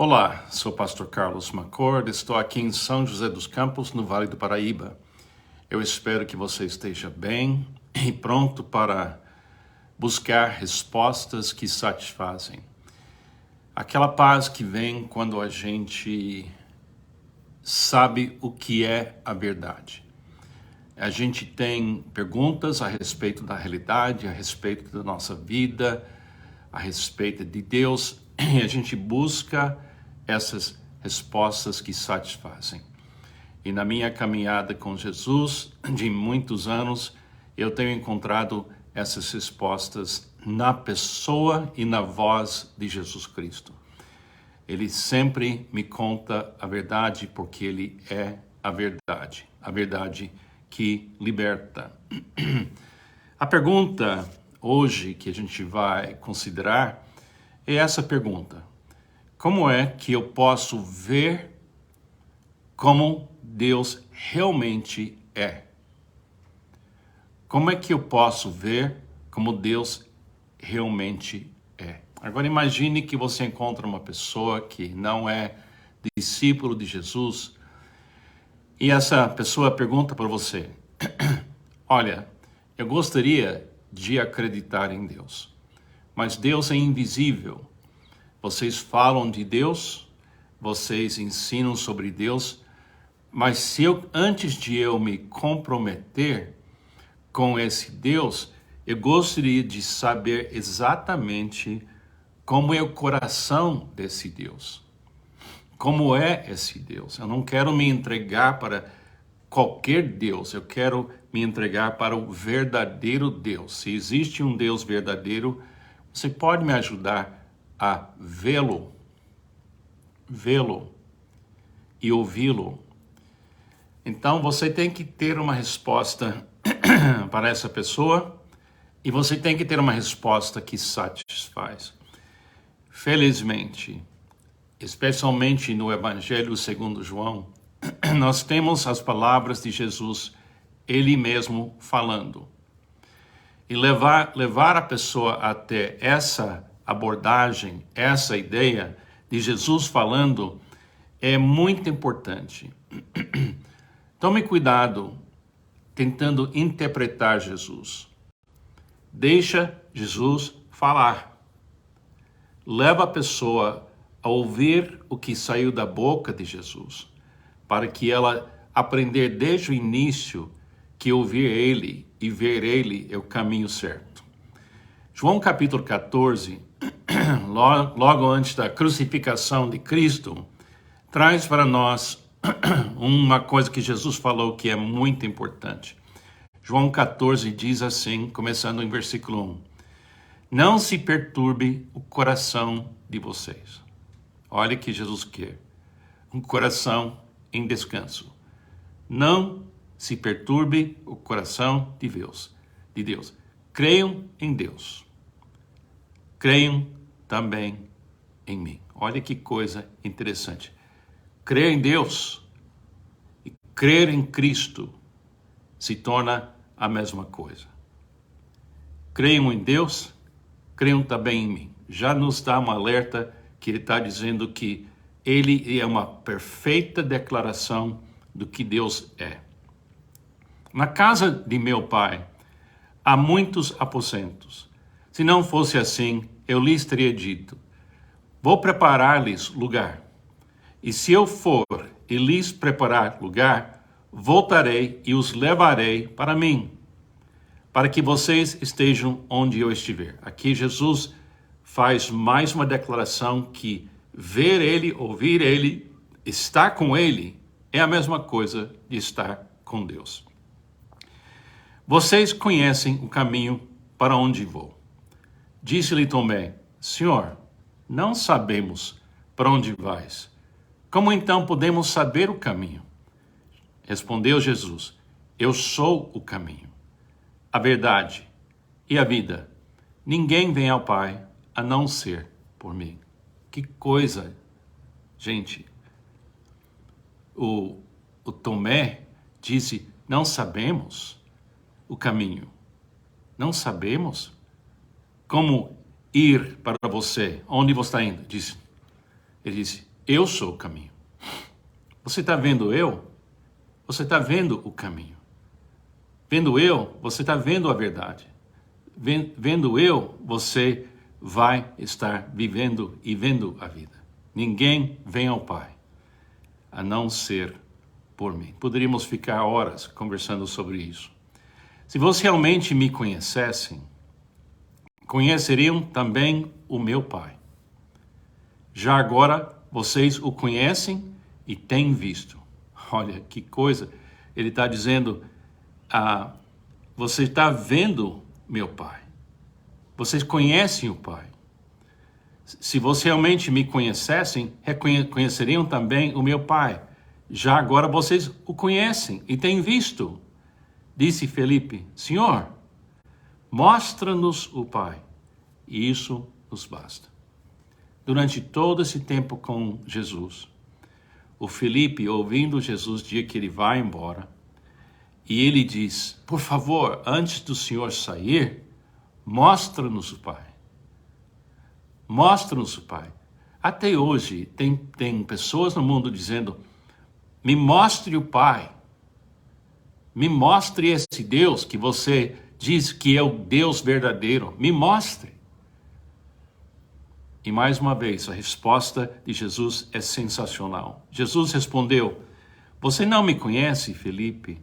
Olá, sou o pastor Carlos Macord, estou aqui em São José dos Campos, no Vale do Paraíba. Eu espero que você esteja bem e pronto para buscar respostas que satisfazem. Aquela paz que vem quando a gente sabe o que é a verdade. A gente tem perguntas a respeito da realidade, a respeito da nossa vida, a respeito de Deus, e a gente busca essas respostas que satisfazem. E na minha caminhada com Jesus, de muitos anos, eu tenho encontrado essas respostas na pessoa e na voz de Jesus Cristo. Ele sempre me conta a verdade porque Ele é a verdade que liberta. A pergunta hoje que a gente vai considerar é essa pergunta: como é que eu posso ver como Deus realmente é? Como é que eu posso ver como Deus realmente é? Agora imagine que você encontra uma pessoa que não é discípulo de Jesus e essa pessoa pergunta para você: olha, eu gostaria de acreditar em Deus, mas Deus é invisível. Vocês falam de Deus, vocês ensinam sobre Deus, mas antes de eu me comprometer com esse Deus, eu gostaria de saber exatamente como é o coração desse Deus. Como é esse Deus? Eu não quero me entregar para qualquer Deus, eu quero me entregar para o verdadeiro Deus. Se existe um Deus verdadeiro, você pode me ajudar a vê-lo e ouvi-lo. Então você tem que ter uma resposta para essa pessoa e você tem que ter uma resposta que satisfaz. Felizmente, especialmente no Evangelho segundo João, nós temos as palavras de Jesus, Ele mesmo falando. E levar a pessoa até essa abordagem, essa ideia de Jesus falando, é muito importante. Tome cuidado tentando interpretar Jesus. Deixa Jesus falar. Leva a pessoa a ouvir o que saiu da boca de Jesus, para que ela aprender desde o início que ouvir Ele e ver Ele é o caminho certo. João capítulo 14, logo antes da crucificação de Cristo, traz para nós uma coisa que Jesus falou que é muito importante. João 14 diz assim, começando em versículo 1. Não se perturbe o coração de vocês. Olha que Jesus quer. Um coração em descanso. Não se perturbe o coração de Deus. Creiam em Deus. Creiam também em mim. Olha que coisa interessante. Crer em Deus e crer em Cristo se torna a mesma coisa. Creiam em Deus, creiam também em mim. Já nos dá um alerta que ele está dizendo que ele é uma perfeita declaração do que Deus é. Na casa de meu pai há muitos aposentos. Se não fosse assim, eu lhes teria dito: vou preparar-lhes lugar. E se eu for e lhes preparar lugar, voltarei e os levarei para mim, para que vocês estejam onde eu estiver. Aqui Jesus faz mais uma declaração que ver Ele, ouvir Ele, estar com Ele, é a mesma coisa de estar com Deus. Vocês conhecem o caminho para onde vou. Disse-lhe Tomé: Senhor, não sabemos para onde vais. Como então podemos saber o caminho? Respondeu Jesus: Eu sou o caminho, a verdade e a vida. Ninguém vem ao Pai a não ser por mim. Que coisa, gente. O Tomé disse: não sabemos o caminho. Não sabemos como ir para você. Onde você está indo? Ele disse: Eu sou o caminho. Você está vendo eu? Você está vendo o caminho. Vendo eu, você está vendo a verdade. Vendo eu, você vai estar vivendo e vendo a vida. Ninguém vem ao Pai, a não ser por mim. Poderíamos ficar horas conversando sobre isso. Se vocês realmente me conhecessem, conheceriam também o meu Pai. Já agora, vocês o conhecem e têm visto. Olha que coisa. Ele está dizendo, você está vendo meu Pai. Vocês conhecem o Pai. Se vocês realmente me conhecessem, reconheceriam também o meu Pai. Já agora vocês o conhecem e têm visto. Disse Felipe, Senhor, mostra-nos o Pai, e isso nos basta. Durante todo esse tempo com Jesus, o Felipe, ouvindo Jesus, diz que ele vai embora, e ele diz, por favor, antes do Senhor sair, mostra-nos o Pai. Mostra-nos o Pai. Até hoje, tem pessoas no mundo dizendo, me mostre o Pai. Me mostre esse Deus que você diz que é o Deus verdadeiro. Me mostre. E mais uma vez, a resposta de Jesus é sensacional. Jesus respondeu, você não me conhece, Felipe,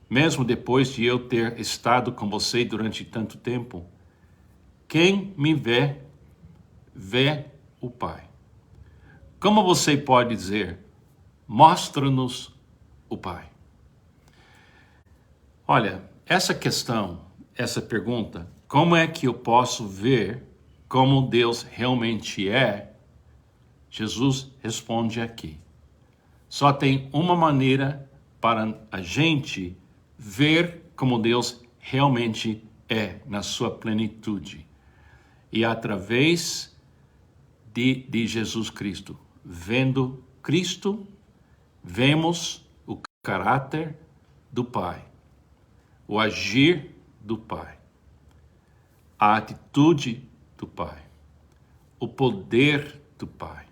mesmo depois de eu ter estado com você durante tanto tempo. Quem me vê, vê o Pai. Como você pode dizer, mostra-nos o Pai? Olha, essa questão, essa pergunta, como é que eu posso ver como Deus realmente é? Jesus responde aqui. Só tem uma maneira para a gente ver como Deus realmente é na sua plenitude. E através de Jesus Cristo. Vendo Cristo, vemos o caráter do Pai. O agir do Pai, a atitude do Pai, o poder do Pai,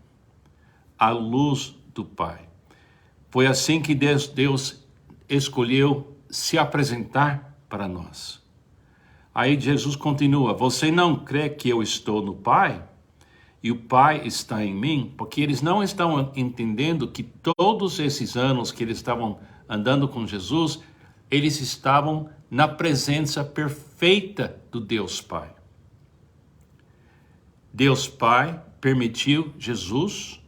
a luz do Pai. Foi assim que Deus escolheu se apresentar para nós. Aí Jesus continua, você não crê que eu estou no Pai e o Pai está em mim? Porque eles não estão entendendo que todos esses anos que eles estavam andando com Jesus, eles estavam na presença perfeita do Deus Pai. Deus Pai permitiu Jesus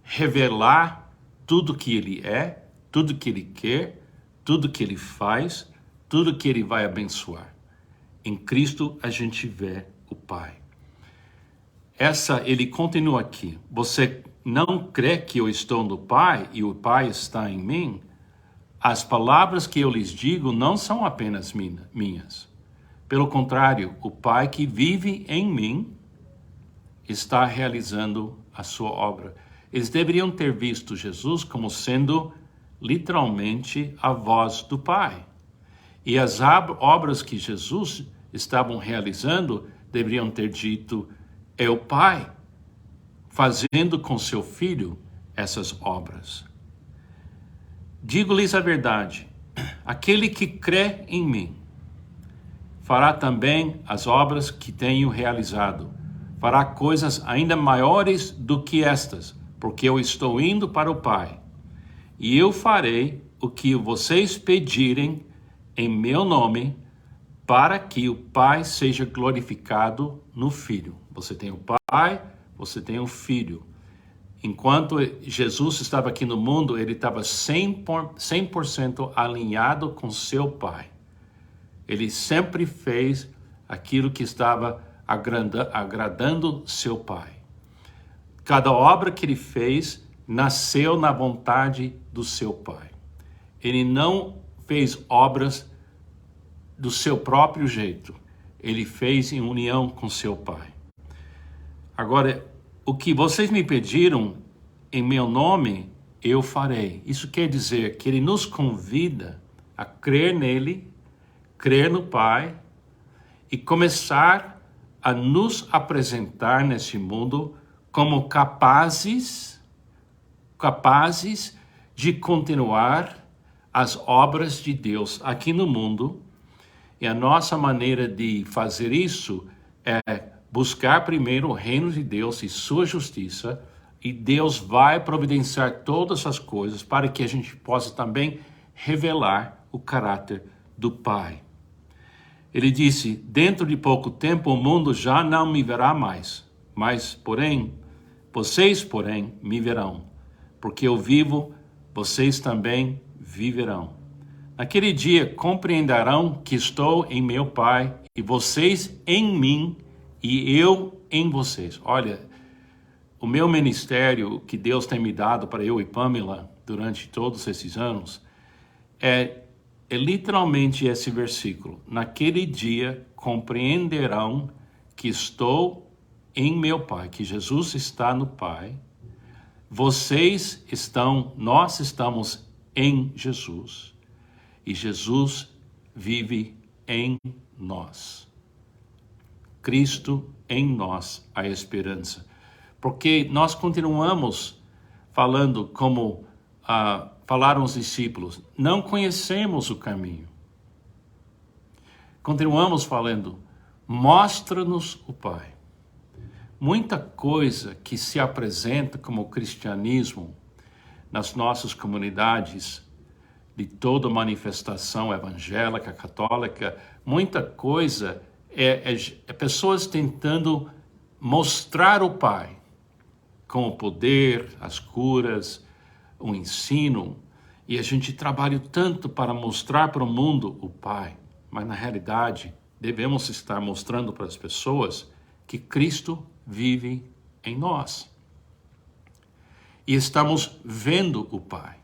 revelar tudo que Ele é, tudo que Ele quer, tudo que Ele faz, tudo que Ele vai abençoar. Em Cristo a gente vê o Pai. Ele continua aqui. Você não crê que eu estou no Pai e o Pai está em mim? As palavras que eu lhes digo não são apenas minhas. Pelo contrário, o Pai que vive em mim está realizando a sua obra. Eles deveriam ter visto Jesus como sendo literalmente a voz do Pai. E as obras que Jesus estavam realizando deveriam ter dito, é o Pai fazendo com seu Filho essas obras. Digo-lhes a verdade, aquele que crê em mim, fará também as obras que tenho realizado, fará coisas ainda maiores do que estas, porque eu estou indo para o Pai, e eu farei o que vocês pedirem em meu nome, para que o Pai seja glorificado no Filho. Você tem o Pai, você tem o Filho. Enquanto Jesus estava aqui no mundo, ele estava 100% alinhado com seu Pai. Ele sempre fez aquilo que estava agradando seu Pai. Cada obra que ele fez nasceu na vontade do seu Pai. Ele não fez obras do seu próprio jeito. Ele fez em união com seu Pai. Agora, o que vocês me pediram em meu nome, eu farei. Isso quer dizer que ele nos convida a crer nele, crer no Pai e começar a nos apresentar nesse mundo como capazes, capazes de continuar as obras de Deus aqui no mundo. E a nossa maneira de fazer isso é buscar primeiro o reino de Deus e sua justiça, e Deus vai providenciar todas as coisas para que a gente possa também revelar o caráter do Pai. Ele disse: dentro de pouco tempo o mundo já não me verá mais, vocês, porém, me verão, porque eu vivo, vocês também viverão. Naquele dia compreenderão que estou em meu Pai, e vocês em mim, e eu em vocês. Olha, o meu ministério que Deus tem me dado para eu e Pamela durante todos esses anos é literalmente esse versículo. Naquele dia compreenderão que estou em meu Pai, que Jesus está no Pai. Nós estamos em Jesus. E Jesus vive em nós. Cristo em nós, a esperança. Porque nós continuamos falando como falaram os discípulos, não conhecemos o caminho. Continuamos falando, mostra-nos o Pai. Muita coisa que se apresenta como cristianismo nas nossas comunidades, de toda manifestação evangélica, católica, muita coisa é pessoas tentando mostrar o Pai com o poder, as curas, o ensino, e a gente trabalha tanto para mostrar para o mundo o Pai, mas na realidade devemos estar mostrando para as pessoas que Cristo vive em nós. E estamos vendo o Pai.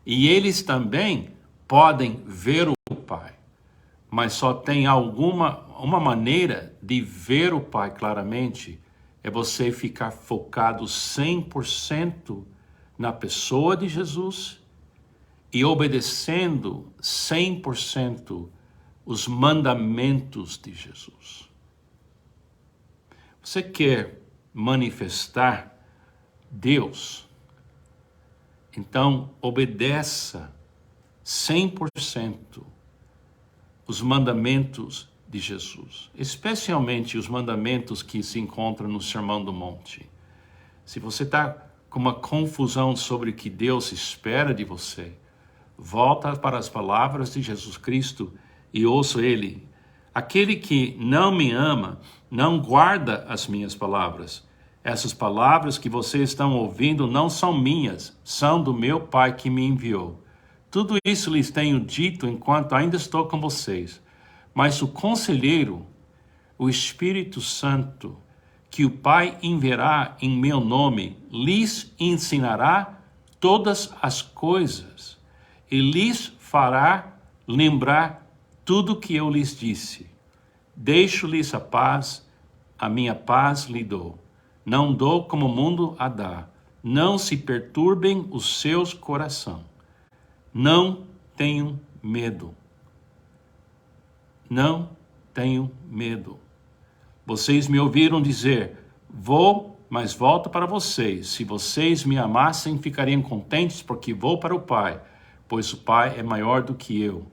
E eles também podem ver o Pai, mas só tem uma maneira de ver o Pai claramente, é você ficar focado 100% na pessoa de Jesus e obedecendo 100% os mandamentos de Jesus. Você quer manifestar Deus? Então, obedeça 100% os mandamentos de Jesus, especialmente os mandamentos que se encontram no Sermão do Monte. Se você está com uma confusão sobre o que Deus espera de você, volta para as palavras de Jesus Cristo e ouça Ele. Aquele que não me ama, não guarda as minhas palavras. Essas palavras que vocês estão ouvindo não são minhas, são do meu Pai que me enviou. Tudo isso lhes tenho dito enquanto ainda estou com vocês. Mas o Conselheiro, o Espírito Santo, que o Pai enviará em meu nome, lhes ensinará todas as coisas e lhes fará lembrar tudo que eu lhes disse. Deixo-lhes a minha paz lhe dou. Não dou como o mundo a dá. Não se perturbem os seus corações. Não tenham medo. Não tenham medo. Vocês me ouviram dizer, vou, mas volto para vocês. Se vocês me amassem, ficariam contentes porque vou para o Pai, pois o Pai é maior do que eu.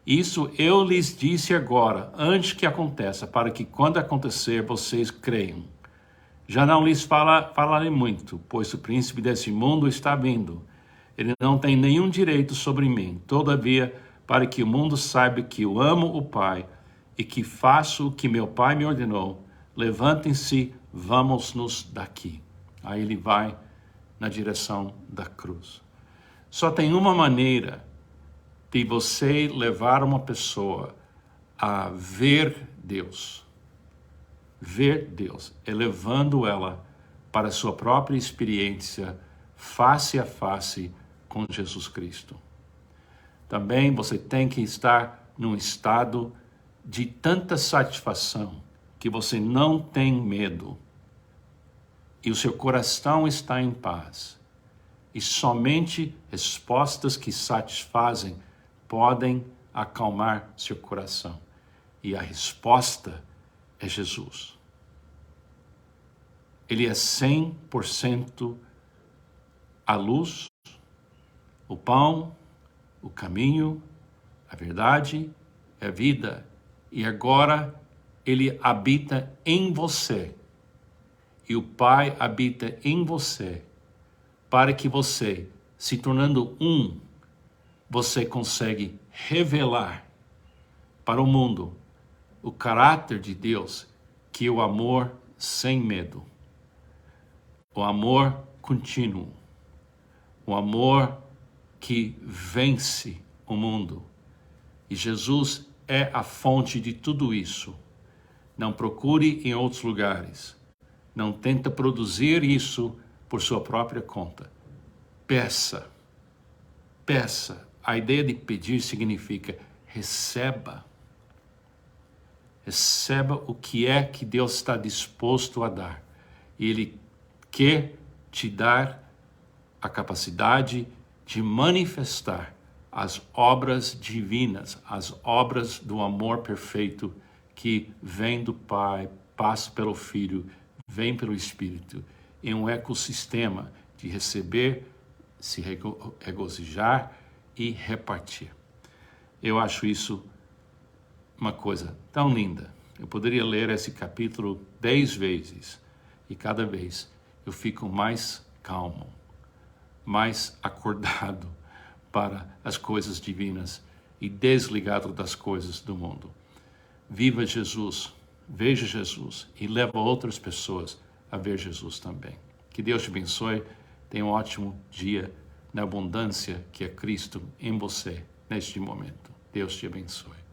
Isso eu lhes disse agora, antes que aconteça, para que quando acontecer, vocês creiam. Já não lhes falarei muito, pois o príncipe desse mundo está vindo. Ele não tem nenhum direito sobre mim. Todavia, para que o mundo saiba que eu amo o Pai e que faço o que meu Pai me ordenou, levantem-se, vamos-nos daqui. Aí ele vai na direção da cruz. Só tem uma maneira de você levar uma pessoa a ver Deus. Ver Deus, elevando ela para a sua própria experiência face a face com Jesus Cristo. Também você tem que estar num estado de tanta satisfação que você não tem medo e o seu coração está em paz. E somente respostas que satisfazem podem acalmar seu coração. E a resposta é Jesus. Ele é 100% a luz, o pão, o caminho, a verdade, a vida. E agora ele habita em você. E o Pai habita em você, para que você, se tornando um, você consegue revelar para o mundo o caráter de Deus, que é o amor sem medo, o amor contínuo, o amor que vence o mundo. E Jesus é a fonte de tudo isso. Não procure em outros lugares. Não tenta produzir isso por sua própria conta. Peça. Peça. A ideia de pedir significa receba. Receba o que é que Deus está disposto a dar. Ele quer te dar a capacidade de manifestar as obras divinas, as obras do amor perfeito que vem do Pai, passa pelo Filho, vem pelo Espírito, em um ecossistema de receber, se regozijar e repartir. Eu acho isso uma coisa tão linda. Eu poderia ler esse capítulo 10 vezes e cada vez eu fico mais calmo, mais acordado para as coisas divinas e desligado das coisas do mundo. Viva Jesus, veja Jesus e leva outras pessoas a ver Jesus também. Que Deus te abençoe, tenha um ótimo dia na abundância que é Cristo em você neste momento. Deus te abençoe.